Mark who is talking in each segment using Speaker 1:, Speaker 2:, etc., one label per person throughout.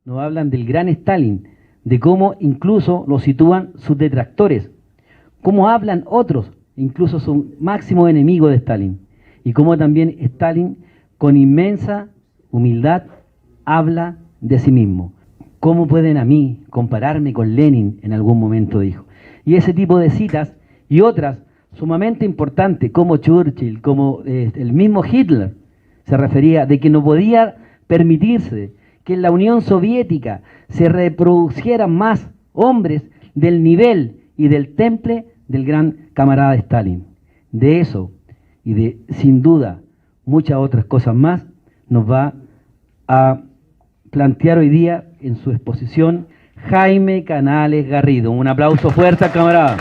Speaker 1: nos hablan del gran Stalin, de cómo incluso lo sitúan sus detractores, cómo hablan otros, incluso su máximo enemigo de Stalin, y cómo también Stalin, con inmensa humildad, habla de sí mismo. ¿Cómo pueden a mí compararme con Lenin? En algún momento dijo. Y ese tipo de citas y otras sumamente importantes, como Churchill, como el mismo Hitler, se refería de que no podía permitirse que en la Unión Soviética se reproducieran más hombres del nivel y del temple del gran camarada Stalin. De eso y de, sin duda, muchas otras cosas más, nos va a plantear hoy día en su exposición Jaime Canales Garrido. Un aplauso fuerte al camarada.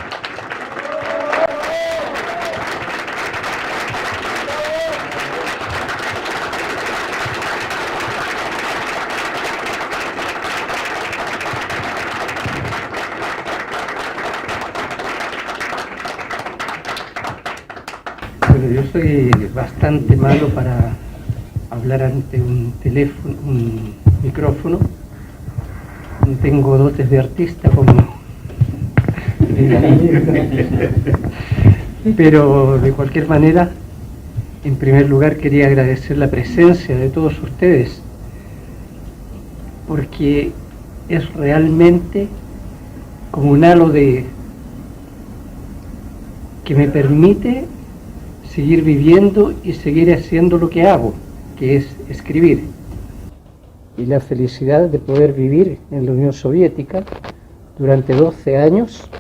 Speaker 2: Bueno, yo soy bastante malo para hablar ante un teléfono, un micrófono. No tengo dotes de artista como pero de cualquier manera, en primer lugar quería agradecer la presencia de todos ustedes, porque es realmente como un halo de que me permite seguir viviendo y seguir haciendo lo que hago, que es escribir. Y la felicidad de poder vivir en la Unión Soviética durante 12 años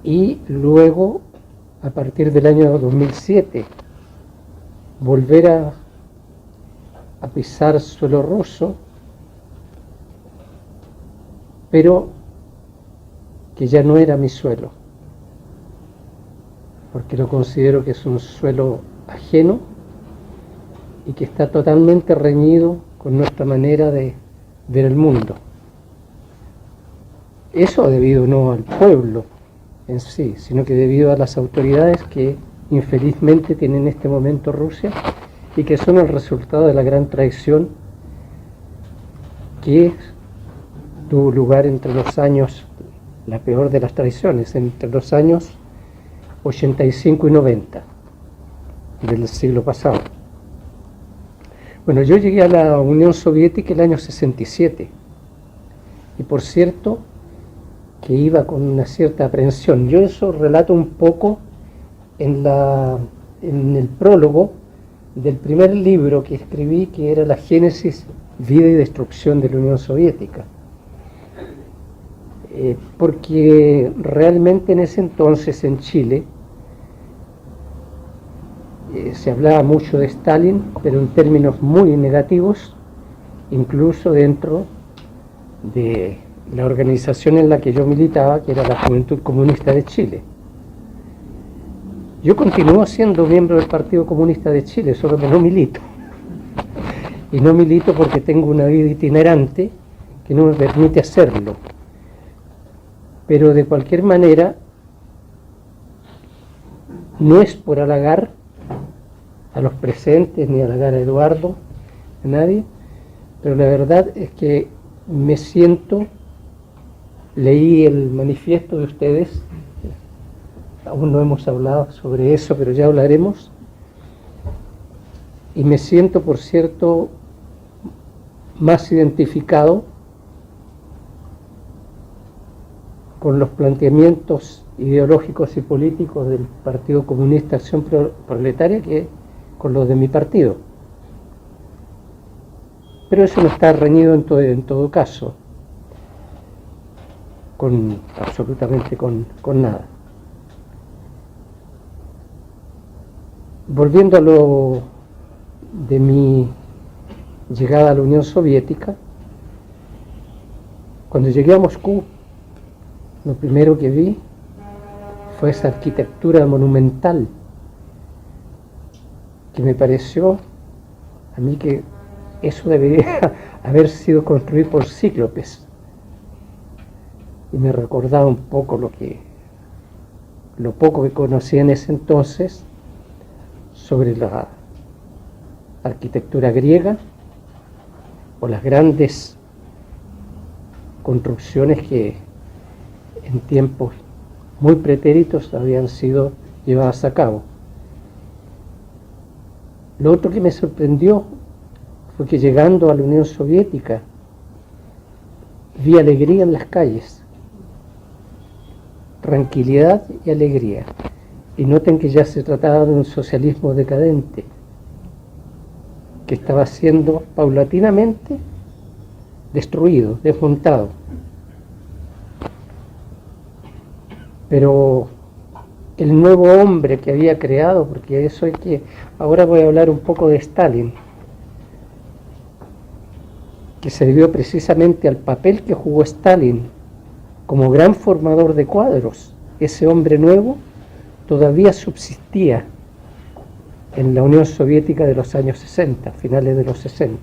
Speaker 2: y luego, a partir del año 2007, volver a pisar suelo ruso, pero que ya no era mi suelo, porque lo considero que es un suelo ajeno y que está totalmente reñido con nuestra manera de ver el mundo. Eso debido no al pueblo en sí, sino que debido a las autoridades que infelizmente tiene en este momento Rusia y que son el resultado de la gran traición que tuvo lugar entre los años, la peor de las traiciones, entre los años 85 y 90 del siglo pasado. Bueno, yo llegué a la Unión Soviética el año 67 y por cierto que iba con una cierta aprensión. Yo eso relato un poco en el prólogo del primer libro que escribí, que era La Génesis, Vida y Destrucción de la Unión Soviética. Porque realmente en ese entonces en Chile se hablaba mucho de Stalin, pero en términos muy negativos, incluso dentro de la organización en la que yo militaba, que era la Juventud Comunista de Chile. Yo continúo siendo miembro del Partido Comunista de Chile, solo que no milito. Y no milito porque tengo una vida itinerante que no me permite hacerlo. Pero de cualquier manera, no es por halagar a los presentes, ni halagar a Eduardo, a nadie, pero la verdad es que me siento, leí el manifiesto de ustedes, aún no hemos hablado sobre eso, pero ya hablaremos, y me siento, por cierto, más identificado con los planteamientos ideológicos y políticos del Partido Comunista Acción Proletaria que con los de mi partido. Pero eso no está reñido en todo caso, absolutamente con nada. Volviendo a lo de mi llegada a la Unión Soviética, cuando llegué a Moscú, lo primero que vi fue esa arquitectura monumental que me pareció a mí que eso debería haber sido construido por cíclopes, y me recordaba un poco lo poco que conocía en ese entonces sobre la arquitectura griega o las grandes construcciones que en tiempos muy pretéritos habían sido llevadas a cabo. Lo otro que me sorprendió fue que llegando a la Unión Soviética vi alegría en las calles, tranquilidad y alegría. Y noten que ya se trataba de un socialismo decadente, que estaba siendo paulatinamente destruido, desmontado. Pero el nuevo hombre que había creado, porque eso hay que... Ahora voy a hablar un poco de Stalin, que se debió precisamente al papel que jugó Stalin como gran formador de cuadros. Ese hombre nuevo todavía subsistía en la Unión Soviética de los años 60, finales de los 60.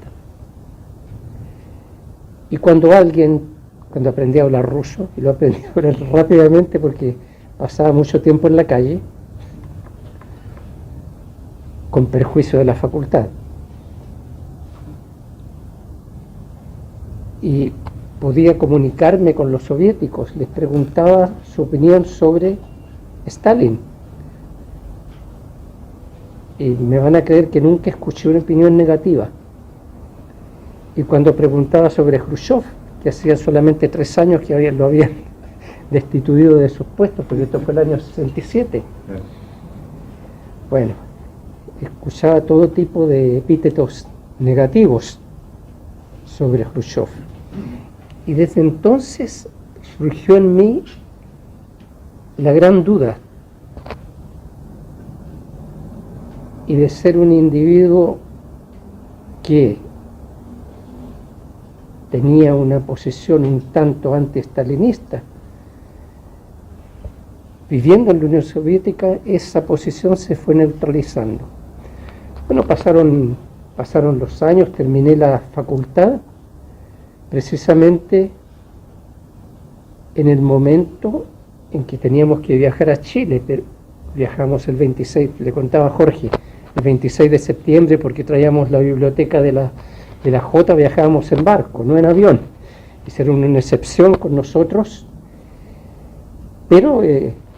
Speaker 2: Y cuando aprendí a hablar ruso, y lo aprendí a hablar rápidamente porque pasaba mucho tiempo en la calle, con perjuicio de la facultad, y podía comunicarme con los soviéticos, les preguntaba su opinión sobre Stalin. Y me van a creer que nunca escuché una opinión negativa. Y cuando preguntaba sobre Khrushchev, que hacía solamente 3 años que lo habían destituido de sus puestos, porque esto fue el año 67. Bueno, escuchaba todo tipo de epítetos negativos sobre Khrushchev. Y desde entonces surgió en mí la gran duda, y de ser un individuo que tenía una posición un tanto anti-stalinista, viviendo en la Unión Soviética, esa posición se fue neutralizando. Bueno, pasaron los años, terminé la facultad, precisamente en el momento en que teníamos que viajar a Chile, pero viajamos el 26, le contaba a Jorge, el 26 de septiembre, porque traíamos la biblioteca de la Jota, viajábamos en barco, no en avión. Hicieron una excepción con nosotros, pero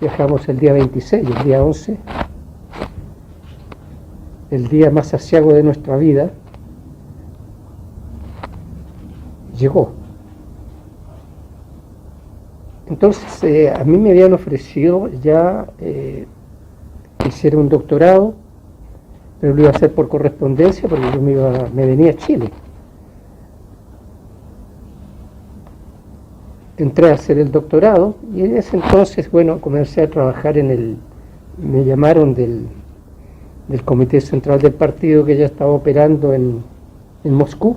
Speaker 2: viajamos el día 26, el día 11, el día más aciago de nuestra vida, llegó. Entonces a mí me habían ofrecido ya hiciera un doctorado, pero lo iba a hacer por correspondencia porque yo me venía a Chile. Entré a hacer el doctorado y en ese entonces, bueno, comencé a trabajar me llamaron del Comité Central del Partido, que ya estaba operando en Moscú.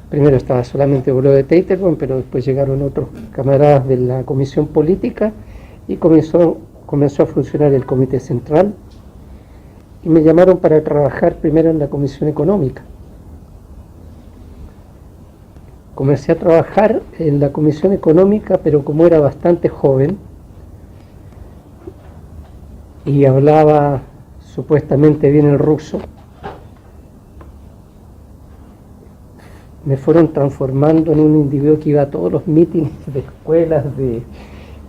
Speaker 2: Primero estaba solamente Voló de Teitergom, pero después llegaron otros camaradas de la Comisión Política y comenzó a funcionar el Comité Central. Y me llamaron para trabajar primero en la Comisión Económica. Comencé a trabajar en la Comisión Económica, pero como era bastante joven y hablaba supuestamente bien el ruso, me fueron transformando en un individuo que iba a todos los mítines de escuelas, de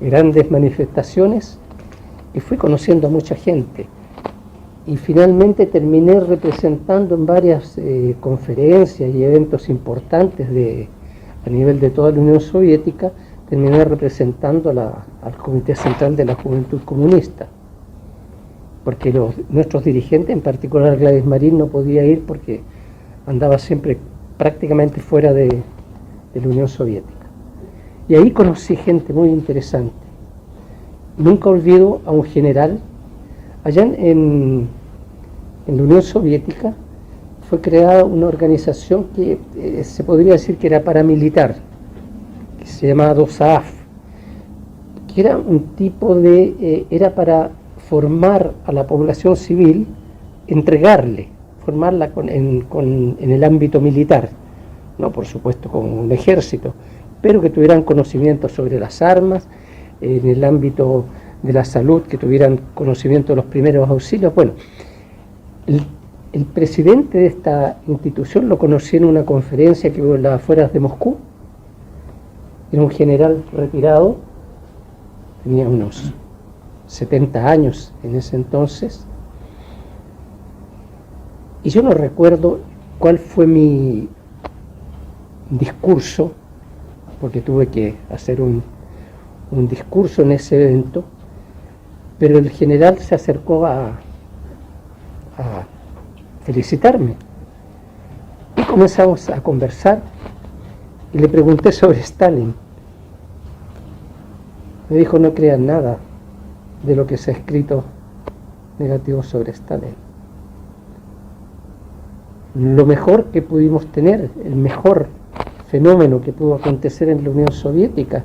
Speaker 2: grandes manifestaciones, y fui conociendo a mucha gente. Y finalmente terminé representando en varias conferencias y eventos importantes a nivel de toda la Unión Soviética, terminé representando al Comité Central de la Juventud Comunista, porque nuestros dirigentes, en particular Gladys Marín, no podía ir porque andaba siempre prácticamente fuera de la Unión Soviética. Y ahí conocí gente muy interesante. Nunca olvido a un general. Allá en la Unión Soviética fue creada una organización que se podría decir que era paramilitar, que se llamaba DOSAAF, que era un tipo era para formar a la población civil, formarla en el ámbito militar, no por supuesto con un ejército, pero que tuvieran conocimiento sobre las armas, en el ámbito de la salud, que tuvieran conocimiento de los primeros auxilios. Bueno, El presidente de esta institución lo conocí en una conferencia que hubo en las afueras de Moscú. Era un general retirado, tenía unos 70 años en ese entonces, y yo no recuerdo cuál fue mi discurso, porque tuve que hacer un discurso en ese evento, pero el general se acercó a felicitarme y comenzamos a conversar y le pregunté sobre Stalin. Me dijo: no crean nada de lo que se ha escrito negativo sobre Stalin. Lo mejor que pudimos tener, el mejor fenómeno que pudo acontecer en la Unión Soviética,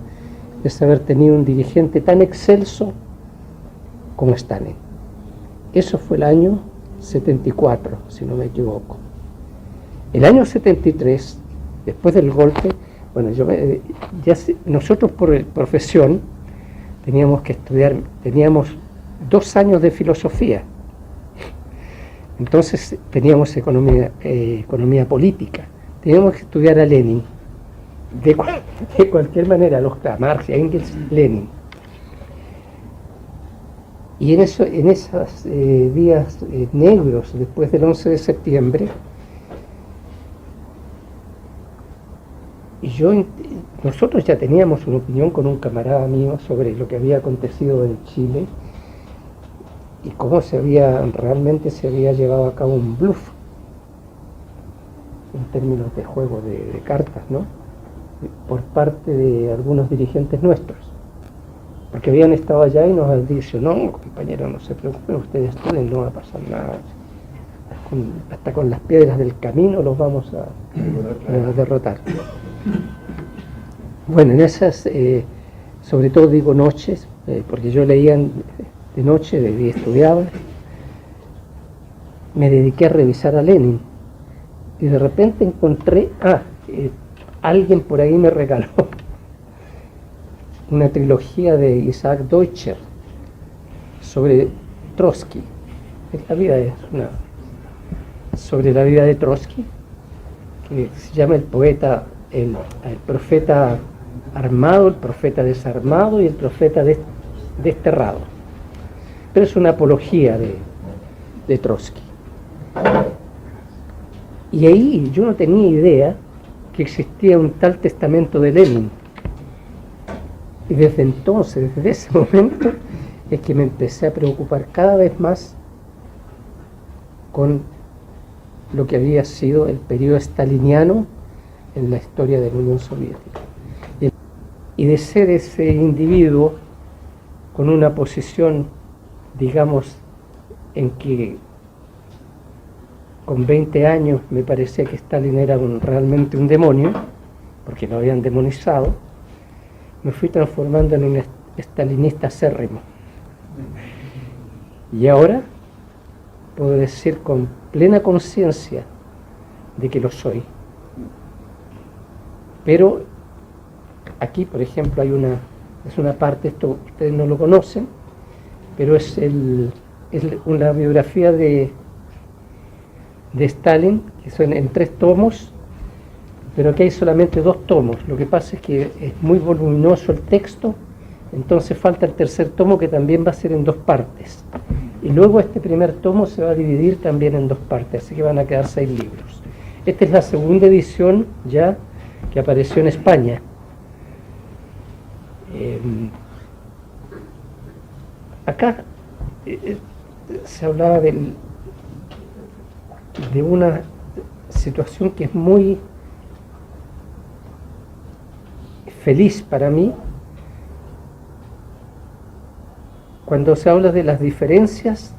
Speaker 2: es haber tenido un dirigente tan excelso como Stalin. Eso fue el año 74, si no me equivoco. El año 73, después del golpe, bueno, nosotros por profesión teníamos que estudiar, teníamos 2 años de filosofía. Entonces teníamos economía política. Teníamos que estudiar a Lenin. De cualquier manera, a Marx, a Engels, Lenin. Y en esos días negros, después del 11 de septiembre, nosotros ya teníamos una opinión con un camarada mío sobre lo que había acontecido en Chile y cómo realmente se había llevado a cabo un bluff en términos de juego de cartas, ¿no? Por parte de algunos dirigentes nuestros, porque habían estado allá y nos han dicho: no, compañeros, no se preocupen, ustedes estudien, no va a pasar nada, hasta con las piedras del camino los vamos a derrotar. Bueno, en esas, sobre todo digo noches, porque yo leía de noche, de día estudiaba, me dediqué a revisar a Lenin y de repente encontré, alguien por ahí me regaló una trilogía de Isaac Deutscher sobre Trotsky. Sobre la vida de Trotsky, que se llama el poeta, el profeta armado, el profeta desarmado y el profeta desterrado. Pero es una apología de Trotsky. Y ahí yo no tenía idea que existía un tal testamento de Lenin. Y desde entonces, desde ese momento, es que me empecé a preocupar cada vez más con lo que había sido el periodo staliniano en la historia de la Unión Soviética. Y de ser ese individuo con una posición, digamos, en que con 20 años me parecía que Stalin era realmente un demonio, porque lo habían demonizado, me fui transformando en un stalinista acérrimo. Y ahora puedo decir con plena conciencia de que lo soy. Pero aquí, por ejemplo, es una parte, esto ustedes no lo conocen, pero es una biografía de Stalin, que son en 3 tomos, pero aquí hay solamente 2 tomos. Lo que pasa es que es muy voluminoso el texto, entonces falta el tercer tomo, que también va a ser en 2 partes. Y luego este primer tomo se va a dividir también en 2 partes, así que van a quedar 6 libros. Esta es la segunda edición ya que apareció en España. Acá se hablaba de una situación que es muy feliz para mí, cuando se habla de las diferencias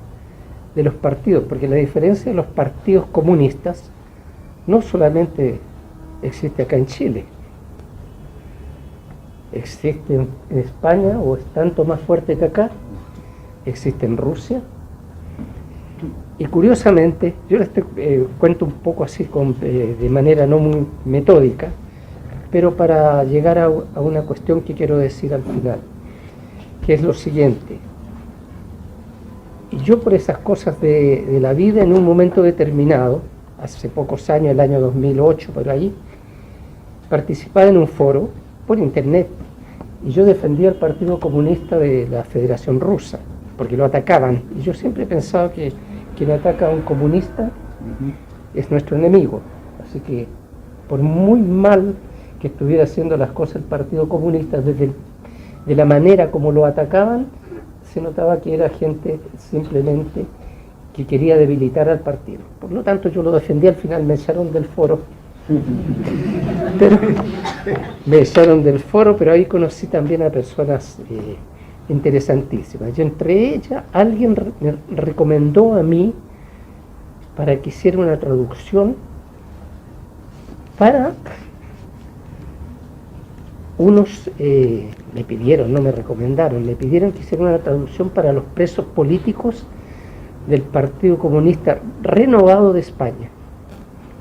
Speaker 2: de los partidos, porque la diferencia de los partidos comunistas no solamente existe acá en Chile, existe en España, o es tanto más fuerte que acá, existe en Rusia. Y curiosamente, yo les cuento un poco así de manera no muy metódica, pero para llegar a una cuestión que quiero decir al final, que es lo siguiente. Y yo por esas cosas de la vida, en un momento determinado, hace pocos años, el año 2008, por ahí, participaba en un foro por internet y yo defendía al Partido Comunista de la Federación Rusa, porque lo atacaban. Y yo siempre he pensado que quien ataca a un comunista es nuestro enemigo. Así que, por muy mal que estuviera haciendo las cosas el Partido Comunista, de la manera como lo atacaban, se notaba que era gente simplemente que quería debilitar al partido. Por lo tanto, yo lo defendí. Al final me echaron del foro. Pero ahí conocí también a personas interesantísimas. Y entre ellas, alguien me recomendó a mí para que hiciera una traducción para unos, me pidieron, no me recomendaron, le pidieron que hiciera una traducción para los presos políticos del Partido Comunista Renovado de España.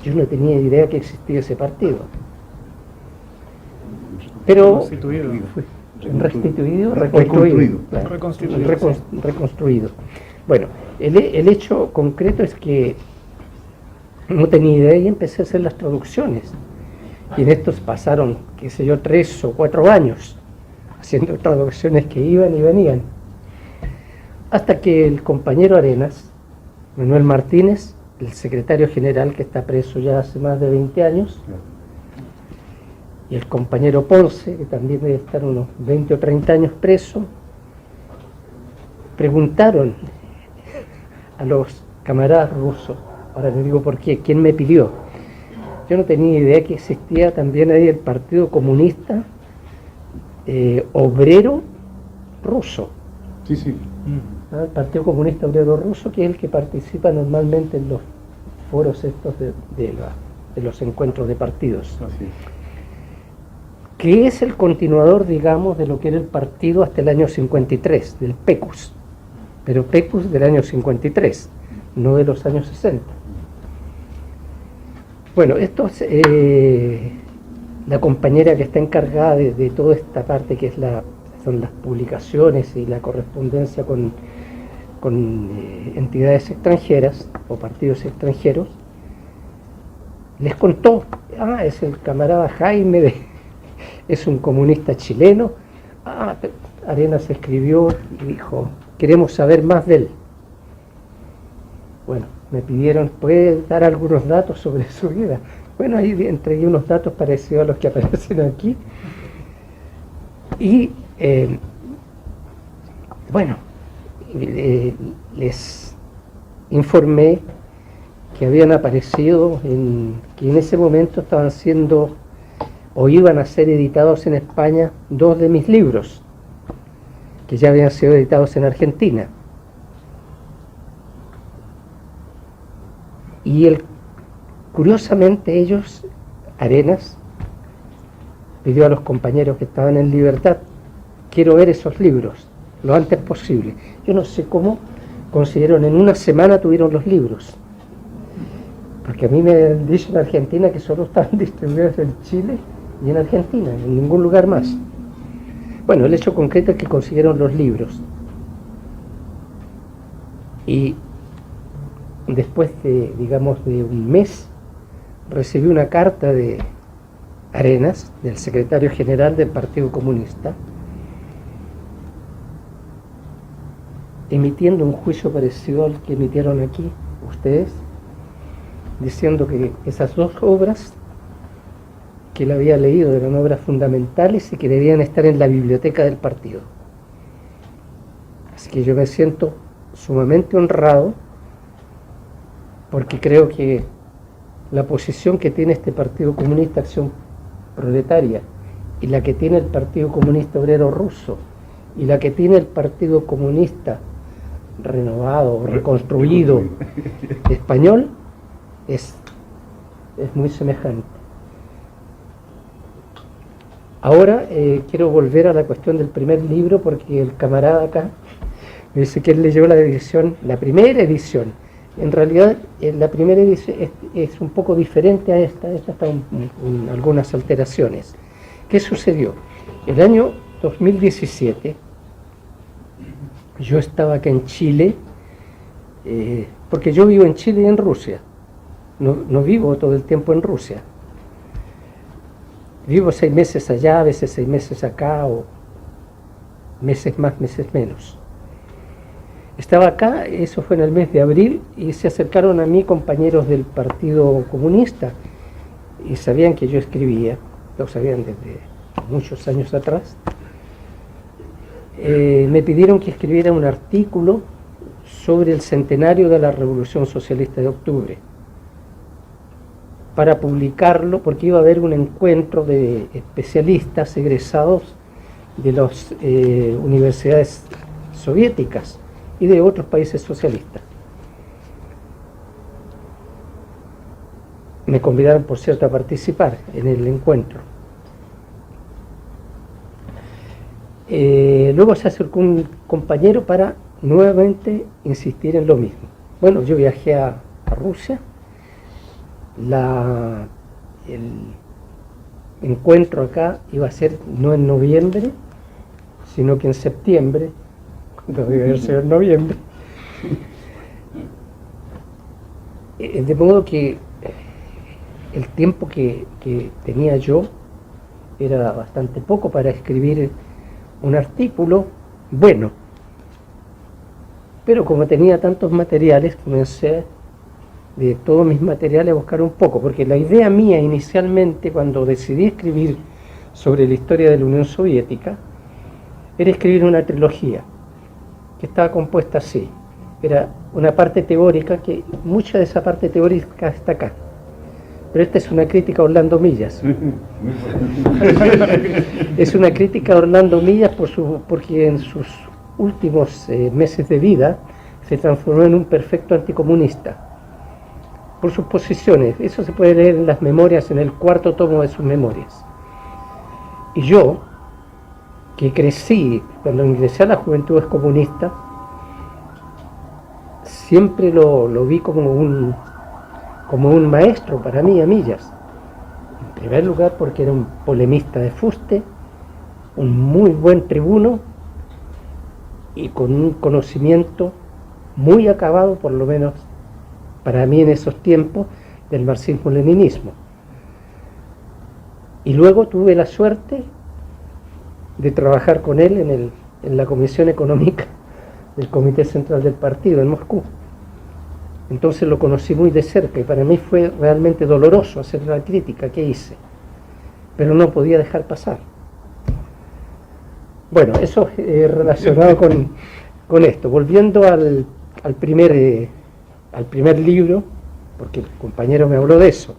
Speaker 2: Yo no tenía idea que existía ese partido. Pero reconstruido. Bueno, el hecho concreto es que no tenía idea y empecé a hacer las traducciones. Y en estos pasaron, qué sé yo, 3 o 4 años haciendo traducciones que iban y venían. Hasta que el compañero Arenas, Manuel Martínez, el secretario general que está preso ya hace más de 20 años, y el compañero Ponce, que también debe estar unos 20 o 30 años preso, preguntaron a los camaradas rusos, ahora les digo por qué, ¿quién me pidió? Yo no tenía idea que existía también ahí el Partido Comunista Obrero Ruso.
Speaker 3: Sí, sí.
Speaker 2: El Partido Comunista Obrero Ruso, que es el que participa normalmente en los foros estos de los encuentros de partidos.
Speaker 3: Así.
Speaker 2: Que es el continuador, digamos, de lo que era el partido hasta el año 53, del PECUS. Pero PECUS del año 53, no de los años 60. Bueno, esto es la compañera que está encargada de toda esta parte, que es son las publicaciones y la correspondencia con entidades extranjeras o partidos extranjeros. Les contó, es el camarada Jaime, es un comunista chileno. Arenas escribió y dijo, queremos saber más de él. Bueno, me pidieron, ¿puede dar algunos datos sobre su vida? Bueno, ahí entregué unos datos parecidos a los que aparecen aquí. Y, les informé que habían aparecido, que en ese momento estaban siendo o iban a ser editados en España 2 de mis libros, que ya habían sido editados en Argentina. Y curiosamente ellos, Arenas, pidió a los compañeros que estaban en libertad, quiero ver esos libros, lo antes posible. Yo no sé cómo consiguieron, en una semana tuvieron los libros. Porque a mí me han dicho en Argentina que solo estaban distribuidos en Chile y en Argentina, en ningún lugar más. Bueno, el hecho concreto es que consiguieron los libros. Y después de un mes, recibí una carta de Arenas, del secretario general del Partido Comunista, emitiendo un juicio parecido al que emitieron aquí ustedes, diciendo que esas 2 obras que él había leído eran obras fundamentales y que debían estar en la biblioteca del partido. Así que yo me siento sumamente honrado, porque creo que la posición que tiene este Partido Comunista Acción Proletaria y la que tiene el Partido Comunista Obrero Ruso y la que tiene el Partido Comunista Renovado o Reconstruido Español es muy semejante. Ahora quiero volver a la cuestión del primer libro, porque el camarada acá me dice que él leyó la primera edición. En realidad la primera edición es un poco diferente a esta está con algunas alteraciones. ¿Qué sucedió? El año 2017 yo estaba acá en Chile porque yo vivo en Chile y en Rusia, no vivo todo el tiempo en Rusia. Vivo 6 meses allá, a veces 6 meses acá, o meses más, meses menos. Estaba acá, eso fue en el mes de abril, y se acercaron a mí compañeros del Partido Comunista, y sabían que yo escribía, lo sabían desde muchos años atrás. Me pidieron que escribiera un artículo sobre el centenario de la Revolución Socialista de Octubre, para publicarlo, porque iba a haber un encuentro de especialistas egresados de las universidades soviéticas y de otros países socialistas. Me convidaron, por cierto, a participar en el encuentro. Luego se acercó un compañero para nuevamente insistir en lo mismo. Bueno, yo viajé a Rusia. El encuentro acá iba a ser no en noviembre, sino que en septiembre, cuando debe ser en noviembre. De modo que el tiempo que tenía yo era bastante poco para escribir un artículo bueno. Pero como tenía tantos materiales, comencé de todos mis materiales a buscar un poco, porque la idea mía inicialmente, cuando decidí escribir sobre la historia de la Unión Soviética, era escribir una trilogía que estaba compuesta así. Era una parte teórica, que mucha de esa parte teórica está acá, pero esta es una crítica a Orlando Millas. Es una crítica a Orlando Millas porque en sus últimos meses de vida se transformó en un perfecto anticomunista por sus posiciones. Eso se puede leer en las memorias, en el 4º tomo de sus memorias. Y yo, que crecí cuando ingresé a las Juventudes Comunistas, siempre lo vi como un maestro para mí, a Millas. En primer lugar porque era un polemista de fuste, un muy buen tribuno y con un conocimiento muy acabado, por lo menos para mí en esos tiempos, del marxismo-leninismo. Y luego tuve la suerte de trabajar con él en la Comisión Económica del Comité Central del Partido en Moscú. Entonces lo conocí muy de cerca y para mí fue realmente doloroso hacer la crítica que hice, pero no podía dejar pasar. Bueno, eso relacionado con esto. Volviendo al primer libro, porque el compañero me habló de eso,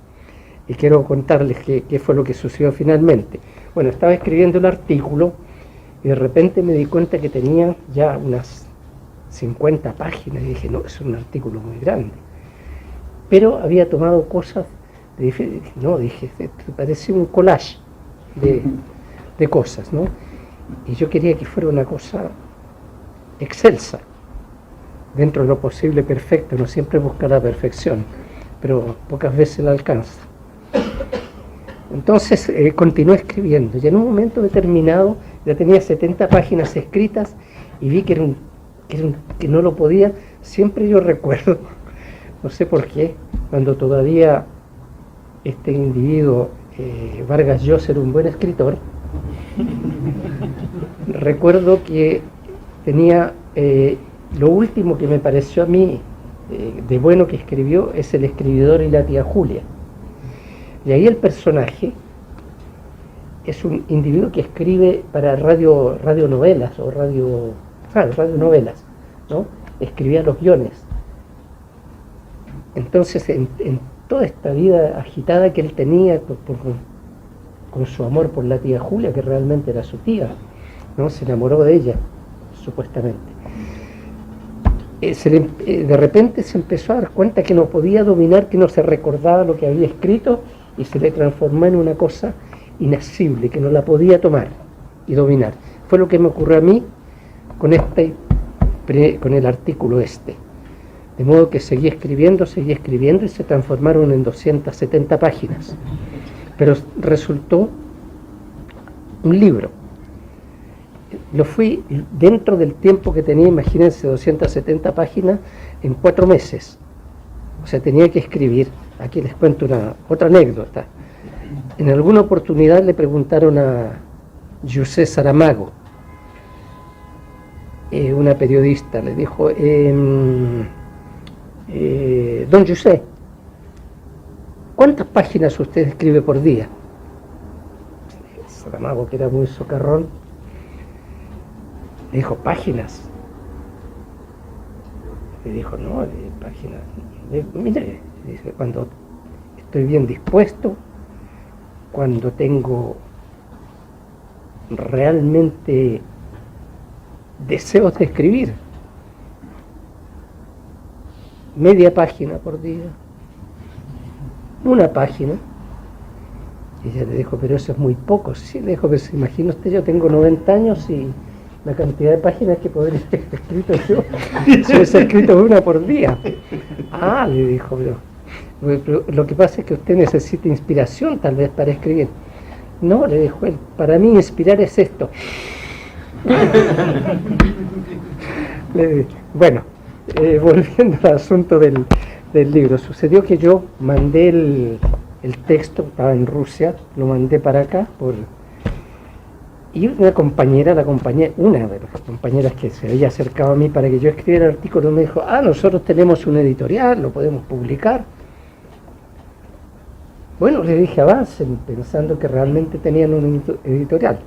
Speaker 2: y quiero contarles qué fue lo que sucedió finalmente. Bueno, estaba escribiendo el artículo y de repente me di cuenta que tenía ya unas 50 páginas y dije, no, es un artículo muy grande. Pero había tomado cosas, dije, parecía un collage de cosas, ¿no? Y yo quería que fuera una cosa excelsa, dentro de lo posible perfecto. No siempre busca la perfección, pero pocas veces la alcanza. Entonces continué escribiendo y en un momento determinado ya tenía 70 páginas escritas y vi que no lo podía. Siempre yo recuerdo, no sé por qué, cuando todavía este individuo, Vargas Llosa, era un buen escritor, recuerdo que tenía, lo último que me pareció a mí de bueno que escribió es El escribidor y la tía Julia. Y ahí el personaje es un individuo que escribe para radionovelas o radionovelas, ¿no? Escribía los guiones. Entonces, en toda esta vida agitada que él tenía con su amor por la tía Julia, que realmente era su tía, ¿no? Se enamoró de ella, supuestamente. De repente se empezó a dar cuenta que no podía dominar, que no se recordaba lo que había escrito, y se le transformó en una cosa inasible, que no la podía tomar y dominar. Fue lo que me ocurrió a mí con el artículo este. De modo que seguí escribiendo y se transformaron en 270 páginas. Pero resultó un libro. lo fui dentro del tiempo que tenía, imagínense, 270 páginas en 4 meses. O sea, tenía que escribir. Aquí les cuento otra anécdota. En alguna oportunidad le preguntaron a José Saramago, una periodista, le dijo, don José, ¿cuántas páginas usted escribe por día? Saramago, que era muy socarrón, le dijo, ¿páginas? Le dijo, no, páginas. Mire, dice, cuando estoy bien dispuesto, cuando tengo realmente deseos de escribir, media página por día, una página. Y ella le dijo, pero eso es muy poco. Sí, le dijo, pero se imagina usted, yo tengo 90 años y la cantidad de páginas que podría haber escrito yo, si hubiese escrito una por día. Ah, le dijo, pero lo que pasa es que usted necesita inspiración tal vez para escribir. No, le dijo él, para mí inspirar es esto. Bueno, volviendo al asunto del libro, sucedió que yo mandé el texto, estaba en Rusia, lo mandé para acá, y una de las compañeras que se había acercado a mí para que yo escribiera el artículo me dijo, nosotros tenemos un editorial, lo podemos publicar. Bueno, le dije, avancen, pensando que realmente tenían un editorial.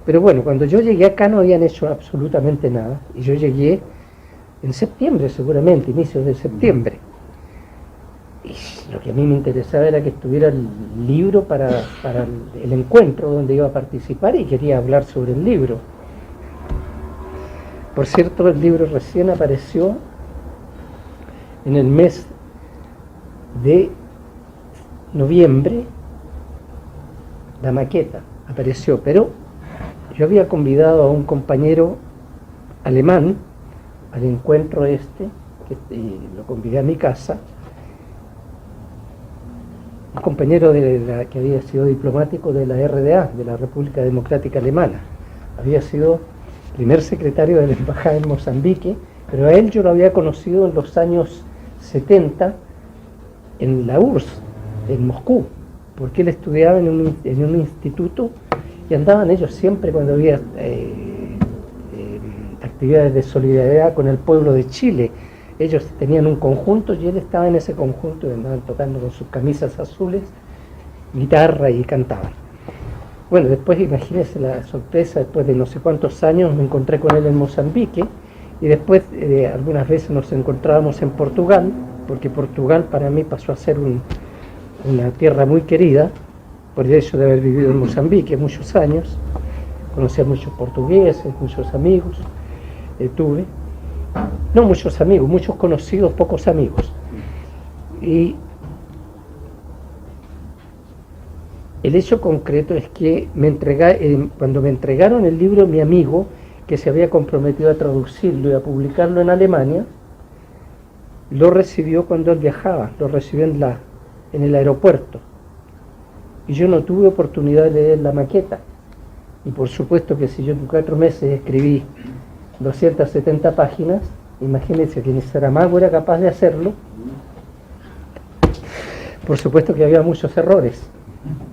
Speaker 2: Pero bueno, cuando yo llegué acá no habían hecho absolutamente nada, y yo llegué en septiembre seguramente, inicios de septiembre. Y lo que a mí me interesaba era que estuviera el libro para el encuentro donde iba a participar y quería hablar sobre el libro. Por cierto, el libro recién apareció en el mes de noviembre, la maqueta apareció, pero yo había convidado a un compañero alemán al encuentro lo convidé a mi casa, un compañero que había sido diplomático de la RDA, de la República Democrática Alemana. Había sido primer secretario de la embajada en Mozambique, pero a él yo lo había conocido en los años 70 en la URSS, en Moscú, porque él estudiaba en un instituto y andaban ellos siempre cuando había actividades de solidaridad con el pueblo de Chile. Ellos tenían un conjunto y él estaba en ese conjunto y andaban tocando con sus camisas azules, guitarra y cantaban. Bueno, después imagínense la sorpresa, después de no sé cuántos años me encontré con él en Mozambique y después algunas veces nos encontrábamos en Portugal, porque Portugal para mí pasó a ser una tierra muy querida, por el hecho de haber vivido en Mozambique muchos años. Conocí a muchos portugueses, muchos amigos, tuve. No muchos amigos, muchos conocidos, pocos amigos. Y el hecho concreto es que cuando me entregaron el libro, mi amigo, que se había comprometido a traducirlo y a publicarlo en Alemania, lo recibió cuando él viajaba, lo recibió en el aeropuerto. Y yo no tuve oportunidad de leer la maqueta. Y por supuesto que si yo en 4 meses escribí 270 páginas, imagínense que ni Saramago era capaz de hacerlo. Por supuesto que había muchos errores.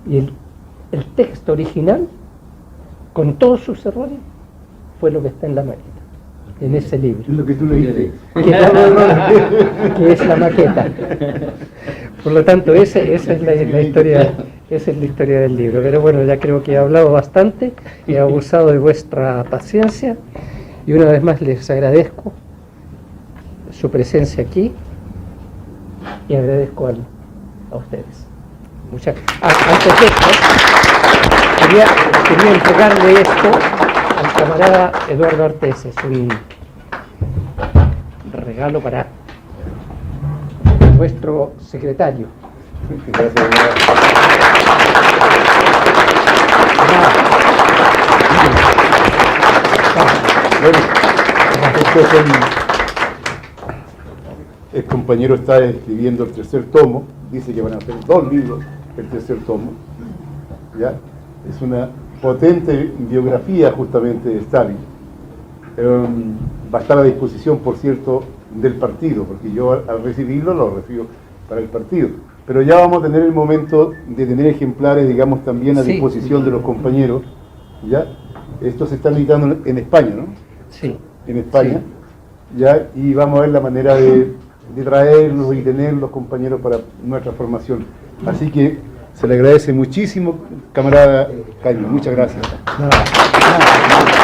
Speaker 2: Y el texto original, con todos sus errores, fue lo que está en la maqueta, en ese libro.
Speaker 3: Es lo que tú leíste.
Speaker 2: Que es la maqueta. Por lo tanto, esa es la historia. Esa es la historia del libro. Pero bueno, ya creo que he hablado bastante, he abusado de vuestra paciencia. Y una vez más les agradezco su presencia aquí y agradezco a ustedes. Muchas gracias. Antes de esto, quería entregarle esto al camarada Eduardo Artés. Es un regalo para nuestro secretario.
Speaker 3: Gracias. Bueno, el compañero está escribiendo el 3er tomo, dice que van a hacer 2 libros, el 3er tomo, ¿ya? Es una potente biografía justamente de Stalin. Va a estar a disposición, por cierto, del partido, porque yo al recibirlo lo recibo para el partido. Pero ya vamos a tener el momento de tener ejemplares, digamos, también a
Speaker 2: Sí.
Speaker 3: disposición de los compañeros. ¿Ya? Esto se está editando en España, ¿no?
Speaker 2: Sí.
Speaker 3: En España. ¿Ya? Y vamos a ver la manera de traerlos y tener los compañeros para nuestra formación. Así que se le agradece muchísimo, camarada Jaime. Muchas gracias.
Speaker 1: Nada.